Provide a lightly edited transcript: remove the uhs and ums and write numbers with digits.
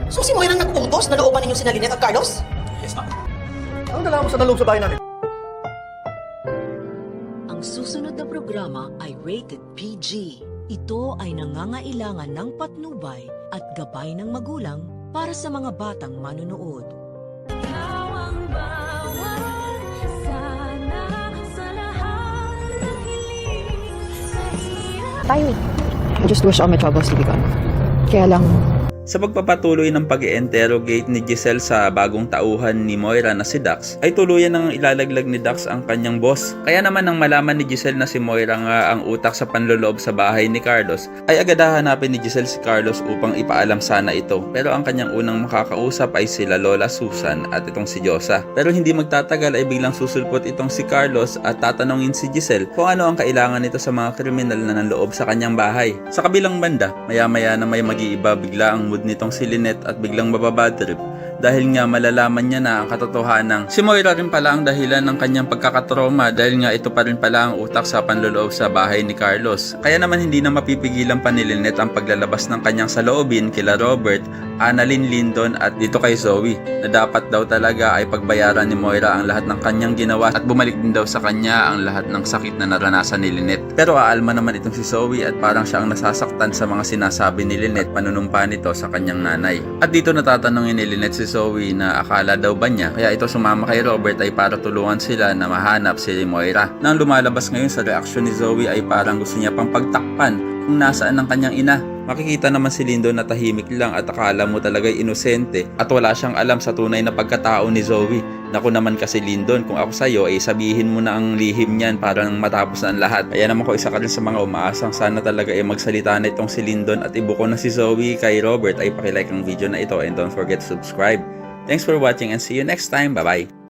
So si Moira nag-utos na looban ninyo sina Lynette at Carlos? Yes, ma'am. Anong dala mo sa naloob sa bahay namin? Ang susunod na programa ay rated PG. Ito ay nangangailangan ng patnubay at gabay ng magulang para sa mga batang manunood. Tayo. I just wish all my troubles to be gone. Kaya lang, Sa pagpapatuloy ng pag-i-interrogate ni Giselle sa bagong tauhan ni Moira na si Dax, ay tuluyan nang ilalaglag ni Dax ang kanyang boss. Kaya naman nang malaman ni Giselle na si Moira nga ang utak sa panloloob sa bahay ni Carlos, ay agad hahanapin ni Giselle si Carlos upang ipaalam sana ito. Pero ang kanyang unang makakausap ay sila Lola Susan at itong si Josa. Pero hindi magtatagal ay biglang susulpot itong si Carlos at tatanungin si Giselle kung ano ang kailangan nito sa mga kriminal na nanloob sa kanyang bahay. Sa kabilang banda, maya-maya na may mag-iiba bigla ang mood nitong si Lynette at biglang mababadrip dahil nga malalaman niya na ang katotohanan. Si Moira rin pala ang dahilan ng kanyang pagkakatroma dahil nga ito pa rin pala ang utak sa panloloob sa bahay ni Carlos. Kaya naman hindi na mapipigilan pa ni Lynette ang paglalabas ng kanyang saloobin kila Robert, Annalyn Lindon at dito kay Zoe na dapat daw talaga ay pagbayaran ni Moira ang lahat ng kanyang ginawa at bumalik din daw sa kanya ang lahat ng sakit na naranasan ni Lynette. Pero aalma naman itong si Zoe at parang siya ang nasasaktan sa mga sinasabi ni Lynette panunumpa nito sa kanyang nanay. At dito natatanungin ni Lynette si Zoe na akala daw ba niya kaya ito sumama kay Robert ay para tulungan sila na mahanap si Moira. Nang lumalabas ngayon sa reaksyon ni Zoe ay parang gusto niya pang pagtakpan kung nasaan ang kanyang ina. Makikita naman si Lindon na tahimik lang at akala mo talaga'y inosente at wala siyang alam sa tunay na pagkatao ni Zoe. Naku naman kasi Lindon, kung ako sa'yo ay sabihin mo na ang lihim niyan para nang matapos na ang lahat. Kaya naman ko isa ka rin sa mga umaasang sana talaga ay magsalita na itong si Lindon at ibuko na si Zoe kay Robert ay pakilike ang video na ito and don't forget to subscribe. Thanks for watching and see you next time. Bye bye!